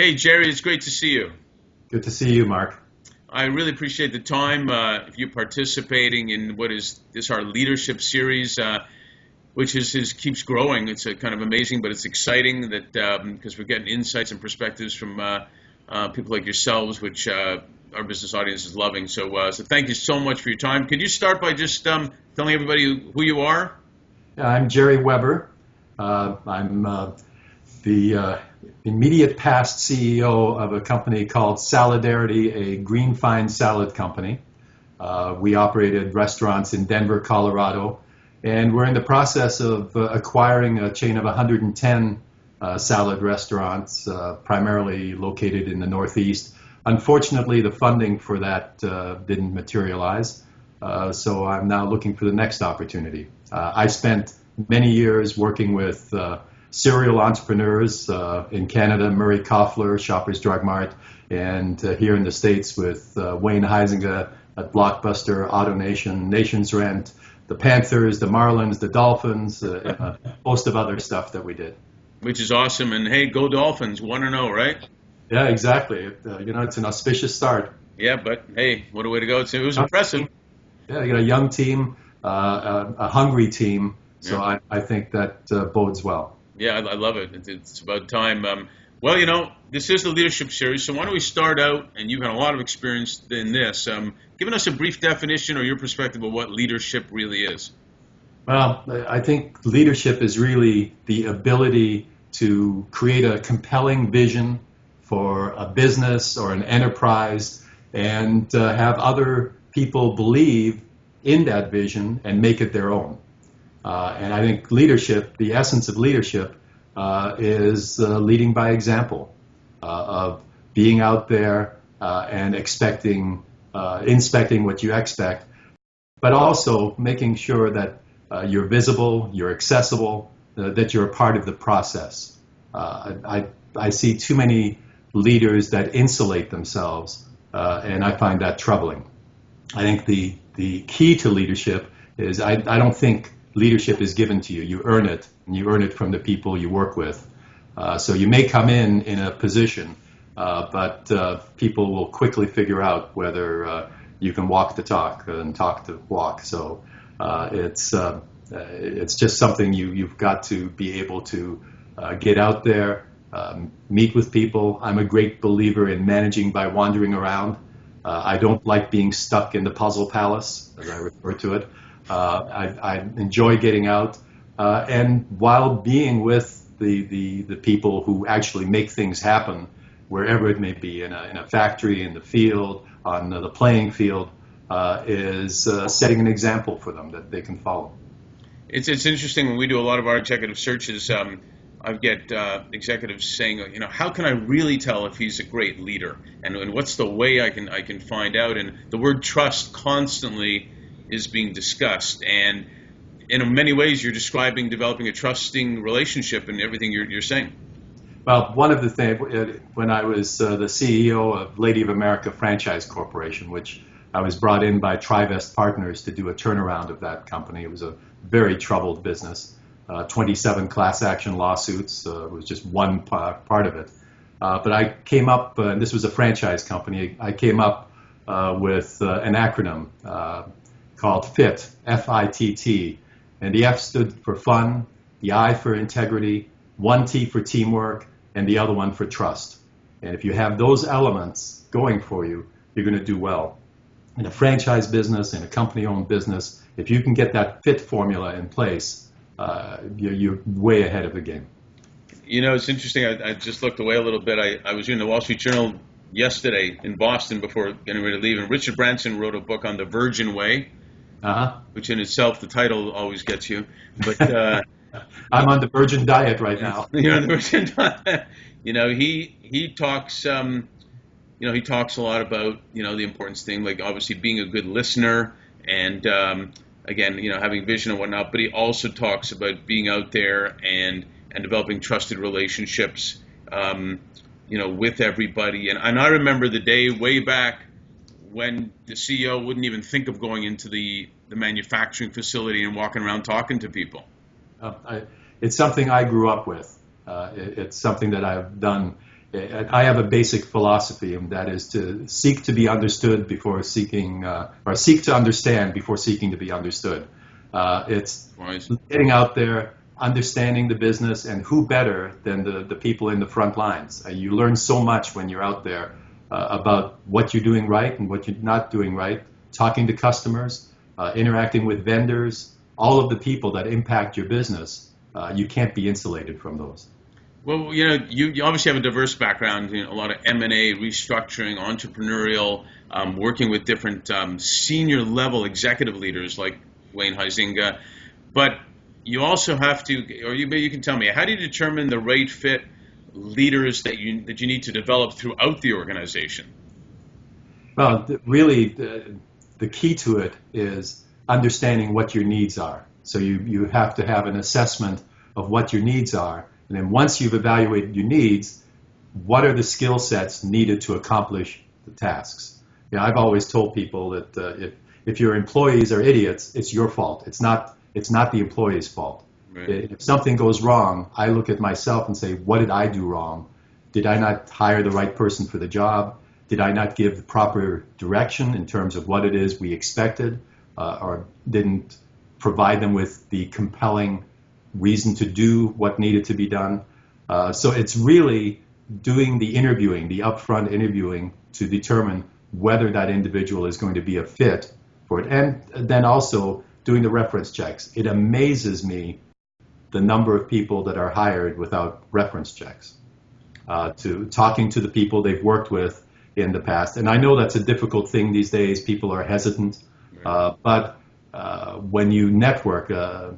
Hey, Gerry, it's great to see you. Good to see you, Mark. I really appreciate the time of you participating in what is this our leadership series, which is keeps growing. It's kind of amazing, but it's exciting that because we're getting insights and perspectives from people like yourselves, which our business audience is loving. So thank you so much for your time. Could you start by just telling everybody who you are? I'm Gerry Weber. I'm the immediate past CEO of a company called Solidarity, a green fine salad company. We operated restaurants in Denver, Colorado, and we're in the process of acquiring a chain of 110 salad restaurants, primarily located in the Northeast. Unfortunately, the funding for that didn't materialize, so I'm now looking for the next opportunity. I spent many years working with serial entrepreneurs in Canada, Murray Koffler, Shoppers Drug Mart, and here in the States with Wayne Huizenga at Blockbuster, AutoNation, Nation's Rent, the Panthers, the Marlins, the Dolphins, and a host of other stuff that we did. Which is awesome. And hey, go Dolphins, 1-0, right? Yeah, exactly. It's an auspicious start. Yeah, but hey, what a way to go. It was impressive. Yeah, you got a young team, a hungry team, so Yeah. I think that bodes well. Yeah, I love it. It's about time. Well, this is the leadership series, so why don't we start out, and you've had a lot of experience in this, giving us a brief definition or your perspective of what leadership really is. Well, I think leadership is really the ability to create a compelling vision for a business or an enterprise and have other people believe in that vision and make it their own. And I think leadership, the essence of leadership, is leading by example, of being out there and inspecting what you expect, but also making sure that you're visible, you're accessible, that you're a part of the process. I see too many leaders that insulate themselves, and I find that troubling. I think the key to leadership is I don't think leadership is given to you. You earn it, and you earn it from the people you work with. So you may come in a position, but people will quickly figure out whether you can walk the talk and talk the walk. So it's just something you've got to be able to get out there, meet with people. I'm a great believer in managing by wandering around. I don't like being stuck in the puzzle palace, as I refer to it. I enjoy getting out, and while being with the people who actually make things happen, wherever it may be, in a factory, in the field, on the playing field, is setting an example for them that they can follow. It's interesting when we do a lot of our executive searches. I get executives saying, how can I really tell if he's a great leader, and what's the way I can find out? And the word trust constantly is being discussed, and in many ways you're describing developing a trusting relationship in everything you're saying. Well, one of the things, when I was the CEO of Lady of America Franchise Corporation, which I was brought in by Trivest Partners to do a turnaround of that company. It was a very troubled business. 27 class action lawsuits was just one part of it. But I came up, and this was a franchise company, I came up with an acronym called FIT, F-I-T-T. And the F stood for fun, the I for integrity, one T for teamwork, and the other one for trust. And if you have those elements going for you, you're going to do well. In a franchise business, in a company-owned business, if you can get that FIT formula in place, you're way ahead of the game. It's interesting. I just looked away a little bit. I was reading the Wall Street Journal yesterday in Boston before getting ready to leave, and Richard Branson wrote a book on the Virgin Way, which in itself, the title always gets you. But I'm on the Virgin diet right now. You're on the Virgin diet. He talks. He talks a lot about the importance thing, like obviously being a good listener, and again, having vision and whatnot. But he also talks about being out there and developing trusted relationships, with everybody. And I remember the day way back when the CEO wouldn't even think of going into the manufacturing facility and walking around talking to people. It's something I grew up with. It's something that I've done I have a basic philosophy, and that is to seek to be understood before seeking, or seek to understand before seeking to be understood. It's getting out there, understanding the business, and who better than the people in the front lines. You learn so much when you're out there about what you're doing right and what you're not doing right, talking to customers, interacting with vendors, all of the people that impact your business. You can't be insulated from those. Well, you obviously have a diverse background, a lot of M&A, restructuring, entrepreneurial, working with different senior level executive leaders like Wayne Huizinga. But you also have to, or you can tell me, how do you determine the right fit leaders that you need to develop throughout the organization? Well, really, the key to it is understanding what your needs are. So you have to have an assessment of what your needs are. And then once you've evaluated your needs, what are the skill sets needed to accomplish the tasks? I've always told people that if your employees are idiots, it's your fault. It's not the employee's fault. Right. If something goes wrong, I look at myself and say, what did I do wrong? Did I not hire the right person for the job? Did I not give the proper direction in terms of what it is we expected, or didn't provide them with the compelling reason to do what needed to be done? So it's really doing the interviewing, the upfront interviewing, to determine whether that individual is going to be a fit for it. And then also doing the reference checks. It amazes me the number of people that are hired without reference checks, to talking to the people they've worked with in the past. And I know that's a difficult thing these days. People are hesitant, but when you network,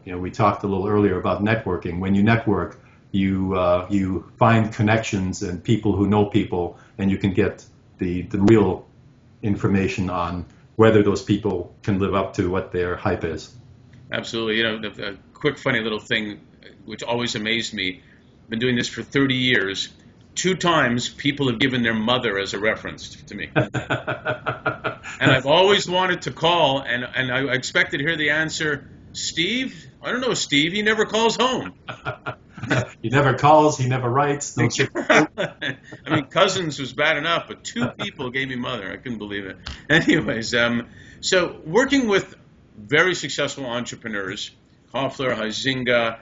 we talked a little earlier about networking. When you network, you find connections and people who know people, and you can get the real information on whether those people can live up to what their hype is. Absolutely. A quick funny little thing which always amazed me. I've been doing this for 30 years. 2 times people have given their mother as a reference to me. And I've always wanted to call, and I expected to hear the answer, Steve? I don't know Steve. He never calls home. He never calls. He never writes. No. I mean, Cousins was bad enough, but 2 people gave me mother. I couldn't believe it. Anyways, so working with very successful entrepreneurs, Hoffler, Huizinga,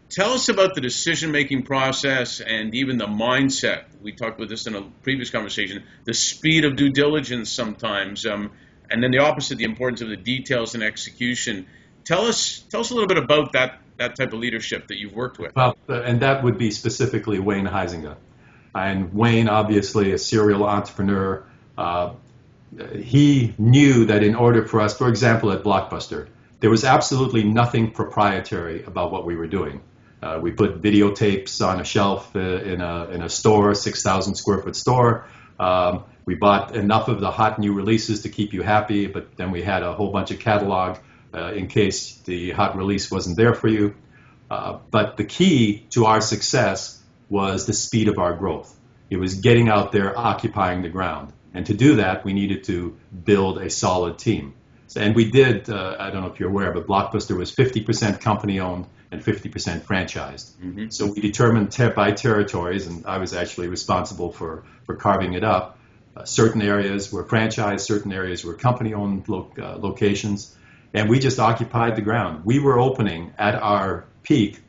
tell us about the decision-making process and even the mindset. We talked about this in a previous conversation, the speed of due diligence sometimes, and then the opposite, the importance of the details and execution. Tell us a little bit about that type of leadership that you've worked with. Well, and that would be specifically Wayne Huizinga. And Wayne, obviously a serial entrepreneur, he knew that in order for us, for example, at Blockbuster, there was absolutely nothing proprietary about what we were doing. We put videotapes on a shelf in a store, 6,000 square foot store. We bought enough of the hot new releases to keep you happy, but then we had a whole bunch of catalog in case the hot release wasn't there for you. But the key to our success was the speed of our growth. It was getting out there, occupying the ground. And to do that, we needed to build a solid team. And we did, I don't know if you're aware, but Blockbuster was 50% company-owned and 50% franchised. Mm-hmm. So we determined by territories, and I was actually responsible for carving it up. Certain areas were franchised, certain areas were company-owned locations, and we just occupied the ground. We were opening, at our peak,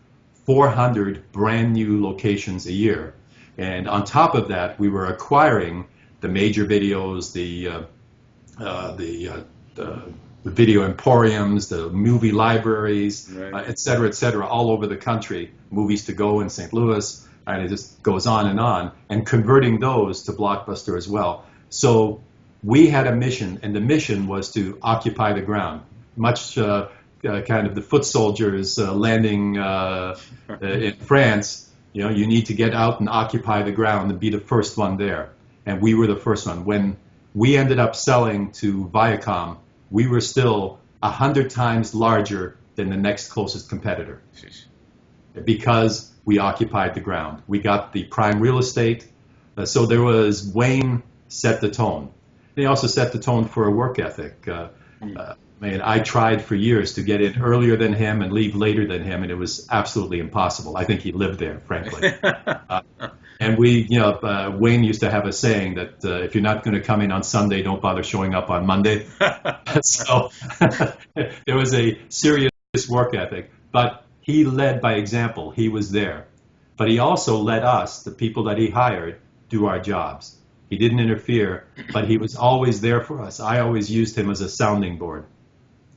400 brand new locations a year. And on top of that, we were acquiring the major videos, the video emporiums, the movie libraries, right, et cetera, all over the country, Movies to Go in St. Louis, and it just goes on, and converting those to Blockbuster as well. So we had a mission, and the mission was to occupy the ground, much kind of the foot soldiers landing in France. You need to get out and occupy the ground and be the first one there. And we were the first one. When we ended up selling to Viacom, we were still 100 times larger than the next closest competitor. Jeez. Because we occupied the ground. We got the prime real estate. So there was, Wayne set the tone. He also set the tone for a work ethic. I tried for years to get in earlier than him and leave later than him, and it was absolutely impossible. I think he lived there, frankly. And Wayne used to have a saying that if you're not going to come in on Sunday, don't bother showing up on Monday. So there was a serious work ethic, but he led by example. He was there. But he also let us, the people that he hired, do our jobs. He didn't interfere, but he was always there for us. I always used him as a sounding board.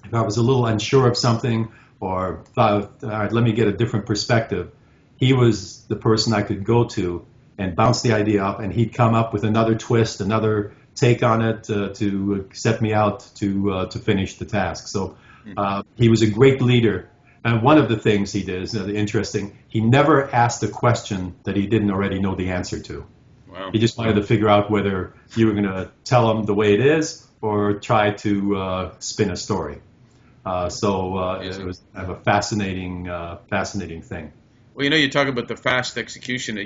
If I was a little unsure of something or thought, all right, let me get a different perspective, he was the person I could go to and bounce the idea up, and he'd come up with another twist, another take on it to set me out to finish the task. So he was a great leader. And one of the things he did is interesting. He never asked a question that he didn't already know the answer to. Wow. He just wanted to figure out whether you were going to tell him the way it is or try to spin a story. It was kind of a fascinating thing. Well, you talk about the fast execution.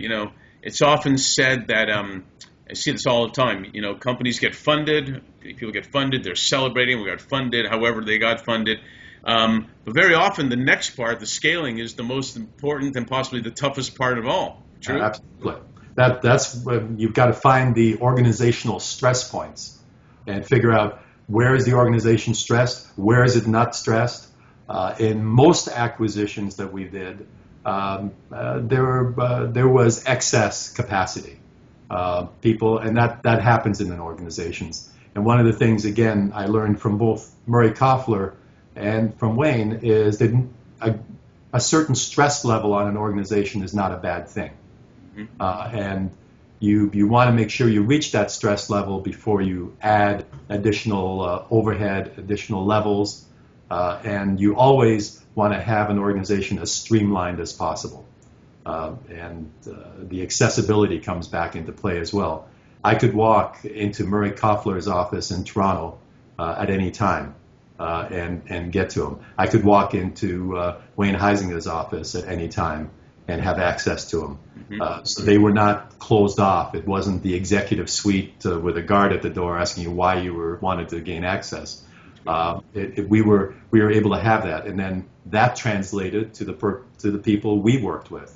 It's often said that I see this all the time. Companies get funded, people get funded, they're celebrating, we got funded, however they got funded. But very often the next part, the scaling, is the most important and possibly the toughest part of all. True? Absolutely. That's when you've got to find the organizational stress points and figure out where is the organization stressed, where is it not stressed. In most acquisitions that we did, there was excess capacity. People, and that happens in organizations. And one of the things, again, I learned from both Murray Koffler and from Wayne is that a certain stress level on an organization is not a bad thing. And you want to make sure you reach that stress level before you add additional overhead, additional levels, and you always want to have an organization as streamlined as possible. And the accessibility comes back into play as well. I could walk into Murray Koffler's office in Toronto at any time and get to him. I could walk into Wayne Heisinger's office at any time and have access to him. So they were not closed off. It wasn't the executive suite with a guard at the door asking you why you wanted to gain access. We were able to have that, and then that translated to the people we worked with,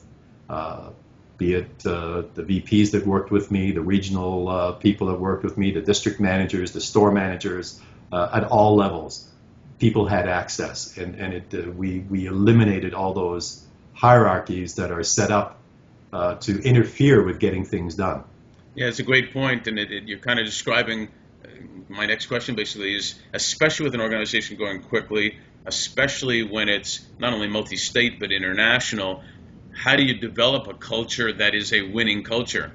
be it the VPs that worked with me, the regional people that worked with me, the district managers, the store managers, at all levels. People had access, and we eliminated all those hierarchies that are set up to interfere with getting things done. Yeah, it's a great point, and you're kind of describing my next question basically is, especially with an organization going quickly, especially when it's not only multi-state but international, how do you develop a culture that is a winning culture?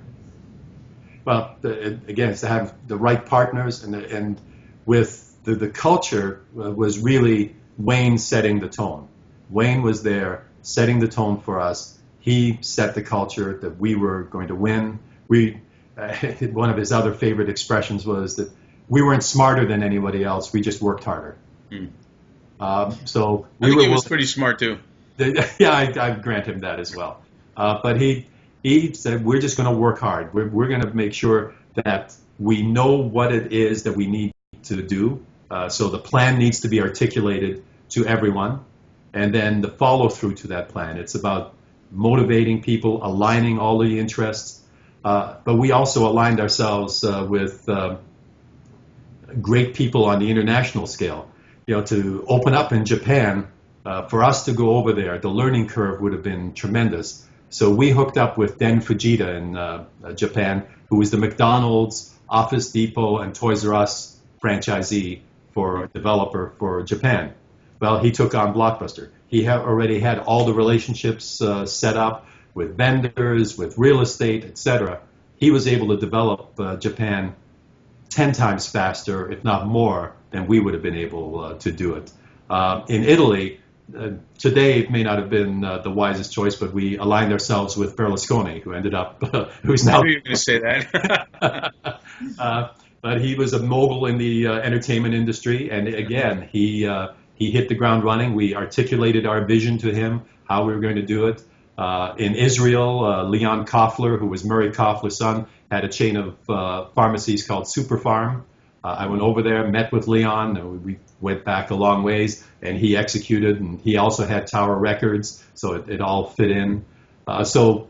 Well, again, it's to have the right partners, and with the culture was really Wayne setting the tone. Wayne was there setting the tone for us. He set the culture that we were going to win. One of his other favorite expressions was that we weren't smarter than anybody else. We just worked harder. So I think he was pretty smart too. Yeah, I grant him that as well. But he said, we're just going to work hard. We're going to make sure that we know what it is that we need to do. So the plan needs to be articulated to everyone, and then the follow through to that plan. It's about motivating people, aligning all the interests. But we also aligned ourselves with great people on the international scale. To open up in Japan, for us to go over there, the learning curve would have been tremendous. So we hooked up with Den Fujita in Japan, who was the McDonald's, Office Depot, and Toys R Us franchisee for developer for Japan. Well, he took on Blockbuster. He already had all the relationships set up with vendors, with real estate, etc. He was able to develop Japan 10 times faster, if not more, than we would have been able to do it. In Italy, today it may not have been the wisest choice, but we aligned ourselves with Berlusconi, who ended up, who's now. I knew you were going to say that. But he was a mogul in the entertainment industry, and again, he hit the ground running. We articulated our vision to him, how we were going to do it. In Israel, Leon Koffler, who was Murray Koffler's son, had a chain of pharmacies called Super Farm. I went over there, met with Leon. We went back a long ways, and he executed. And he also had Tower Records, so it all fit in. So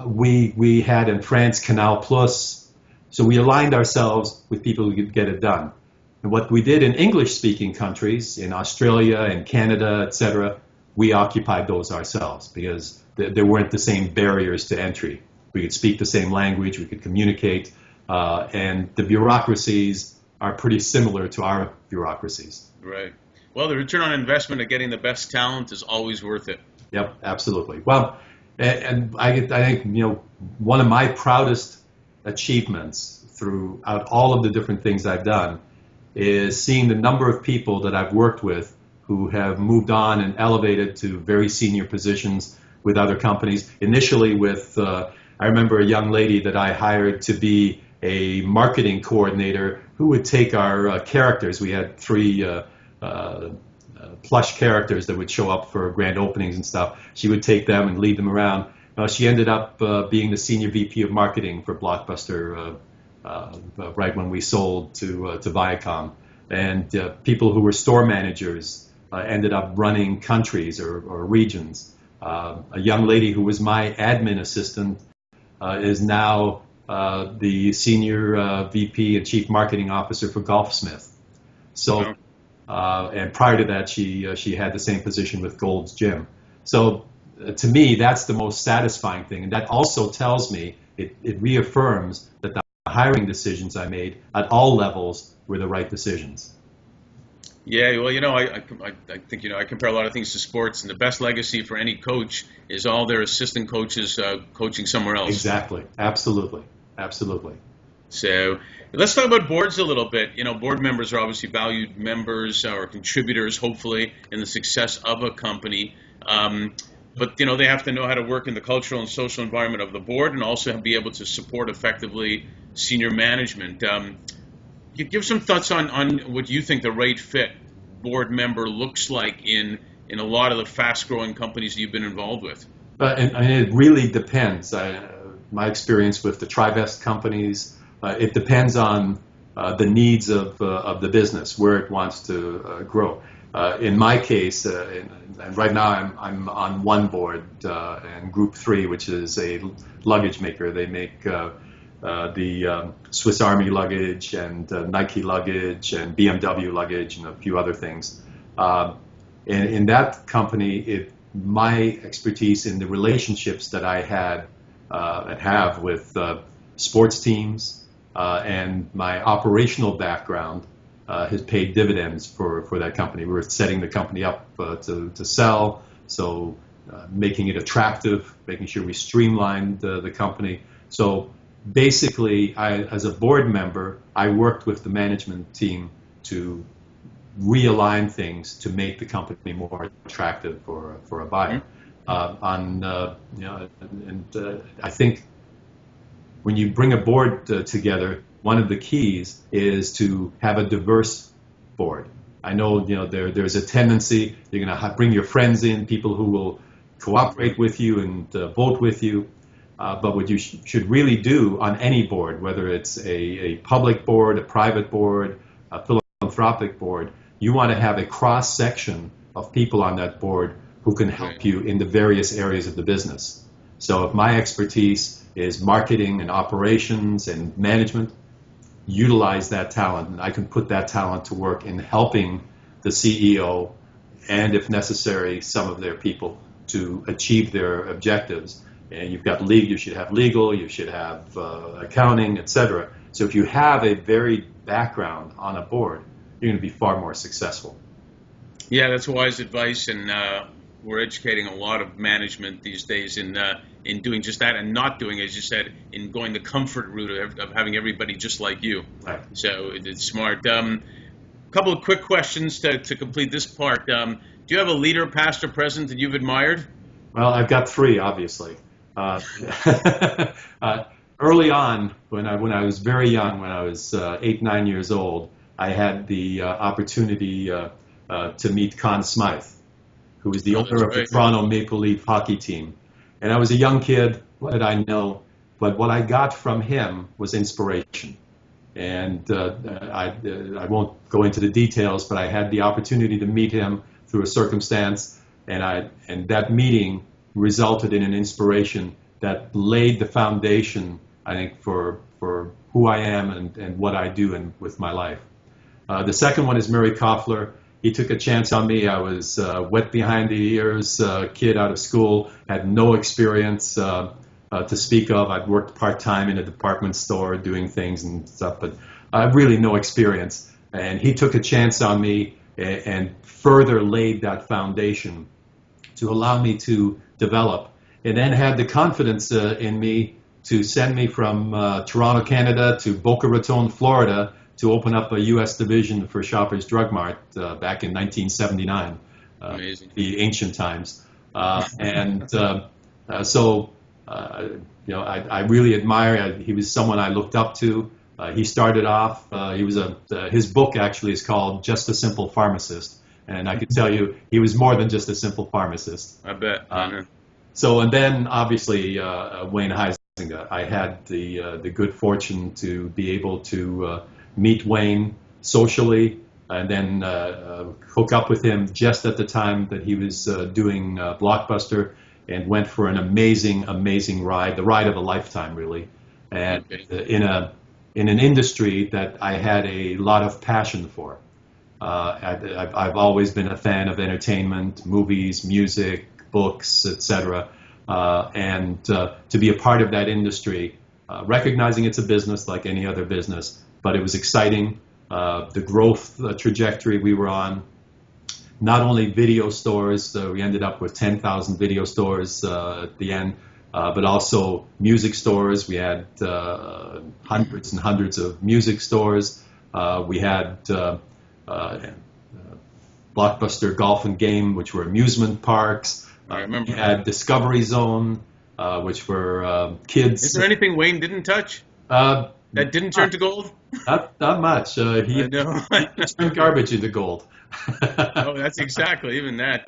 we had in France Canal Plus, so we aligned ourselves with people who could get it done. And what we did in English-speaking countries, in Australia and Canada, etc., we occupied those ourselves because there weren't the same barriers to entry. We could speak the same language, we could communicate, and the bureaucracies are pretty similar to our bureaucracies. Right. Well, the return on investment of getting the best talent is always worth it. Yep, absolutely. Well, and I think, one of my proudest achievements throughout all of the different things I've done is seeing the number of people that I've worked with who have moved on and elevated to very senior positions with other companies. Initially with, I remember a young lady that I hired to be a marketing coordinator who would take our characters. We had 3 plush characters that would show up for grand openings and stuff. She would take them and lead them around. She ended up being the senior VP of marketing for Blockbuster right when we sold to Viacom. And people who were store managers ended up running countries or regions. A young lady who was my admin assistant is now the senior VP and chief marketing officer for Golfsmith. So, and prior to that, she had the same position with Gold's Gym. So, to me, that's the most satisfying thing, and that also tells me it reaffirms that the hiring decisions I made at all levels were the right decisions. Yeah, well, I think I compare a lot of things to sports, and the best legacy for any coach is all their assistant coaches coaching somewhere else. Exactly, absolutely. So let's talk about boards a little bit. Board members are obviously valued members or contributors, hopefully, in the success of a company. But they have to know how to work in the cultural and social environment of the board, and also be able to support effectively senior management. You give some thoughts on what you think the right fit board member looks like in a lot of the fast-growing companies you've been involved with. And it really depends. My experience with the Trivest companies, it depends on the needs of the business, where it wants to grow. In my case, and right now I'm on one board, and Group 3, which is a luggage maker. They make the Swiss Army luggage and Nike luggage and BMW luggage and a few other things. In that company, my expertise in the relationships that I had and have with sports teams and my operational background has paid dividends for that company. We were setting the company up to sell, so making it attractive, making sure we streamlined the company. So basically, as a board member, I worked with the management team to realign things to make the company more attractive for a buyer. I think when you bring a board together, one of the keys is to have a diverse board. I know there's a tendency you're going to bring your friends in, people who will cooperate with you and vote with you. But what you should really do on any board, whether it's a public board, a private board, a philanthropic board, you want to have a cross-section of people on that board who can help you in the various areas of the business. So if my expertise is marketing and operations and management, utilize that talent, and I can put that talent to work in helping the CEO and, if necessary, some of their people to achieve their objectives. And you've got you should have legal, you should have accounting, etc. So if you have a varied background on a board, you're going to be far more successful. Yeah, that's wise advice, and we're educating a lot of management these days in doing just that, and not doing, as you said, in going the comfort route of having everybody just like you. Right. So it's smart. A couple of quick questions to complete this part. Do you have a leader, past or present, that you've admired? Well, I've got 3, obviously. Early on, when I was very young, when I was 8, 9 years old, I had the opportunity to meet Conn Smythe, who was the owner of the Toronto Maple Leaf hockey team. And I was a young kid. What did I know? But what I got from him was inspiration. And I won't go into the details, but I had the opportunity to meet him through a circumstance, and that meeting resulted in an inspiration that laid the foundation, I think, for who I am and what I do with my life. The second one is Murray Koffler. He took a chance on me. I was wet behind the ears, kid out of school, had no experience to speak of. I'd worked part-time in a department store doing things and stuff, but really no experience. And he took a chance on me and further laid that foundation to allow me to develop, and then had the confidence in me to send me from Toronto, Canada to Boca Raton, Florida, to open up a U.S. division for Shoppers Drug Mart back in 1979, Amazing. The ancient times. I really admire. He was someone I looked up to. He started off. His book actually is called Just a Simple Pharmacist, and I could tell you he was more than just a simple pharmacist. I bet. And then obviously Wayne Huizinga. I had the good fortune to be able to meet Wayne socially, and then hook up with him just at the time that he was doing Blockbuster, and went for an amazing ride, the ride of a lifetime, really, and in an industry that I had a lot of passion for. I've always been a fan of entertainment, movies, music, books, etc., and to be a part of that industry, recognizing it's a business like any other business, but it was exciting. The growth trajectory we were on, not only video stores, we ended up with 10,000 video stores at the end, but also music stores. We had hundreds and hundreds of music stores. We had Blockbuster Golf and Game, which were amusement parks. I remember. We had Discovery Zone, which were kids. Is there anything Wayne didn't touch that didn't turn to gold? Not much. He turned garbage into gold. Oh, that's exactly, even that.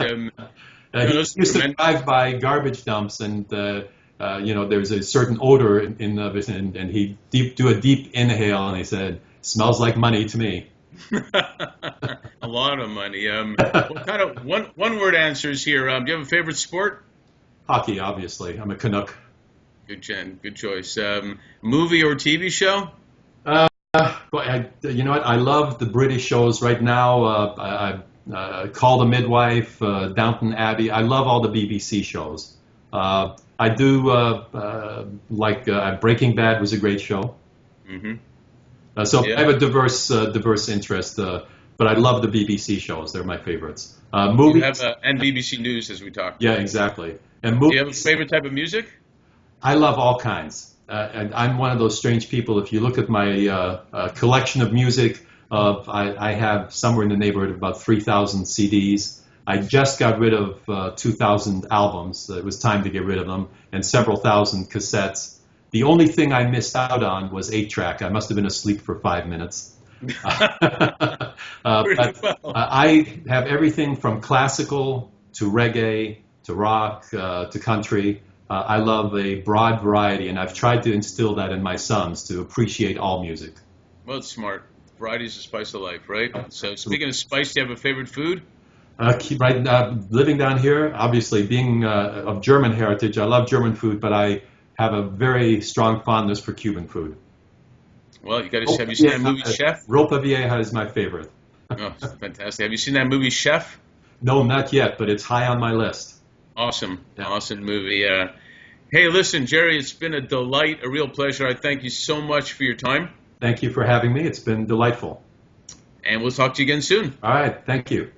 He used to drive by garbage dumps, and there's a certain odor in of it, and he'd do a deep inhale, and he said, "Smells like money to me." A lot of money. What kind of one word answers here? Do you have a favorite sport? Hockey, obviously. I'm a Canuck. Good choice. Movie or TV show? You know what? I love the British shows right now. I Call the Midwife, Downton Abbey. I love all the BBC shows. I do like Breaking Bad was a great show. Mm-hmm. I have a diverse interest, but I love the BBC shows. They're my favorites. Movies. You have and BBC News, as we talked. Yeah, exactly. And movies. Do you have a favorite type of music? I love all kinds. And I'm one of those strange people. If you look at my collection of music, I have somewhere in the neighborhood of about 3,000 CDs. I just got rid of 2,000 albums. It was time to get rid of them, and several thousand cassettes. The only thing I missed out on was 8-track. I must have been asleep for 5 minutes. I have everything from classical to reggae to rock to country. I love a broad variety, and I've tried to instill that in my sons to appreciate all music. Well, it's smart. Variety is the spice of life, right? So speaking of spice, do you have a favorite food? Living down here, obviously being of German heritage, I love German food, but I have a very strong fondness for Cuban food. Well, have you seen that movie Chef? Ropa Vieja is my favorite. Oh, fantastic. Have you seen that movie Chef? No, not yet, but it's high on my list. Awesome. Yeah. Awesome movie. Hey, listen, Gerry, it's been a delight, a real pleasure. I thank you so much for your time. Thank you for having me. It's been delightful. And we'll talk to you again soon. All right. Thank you.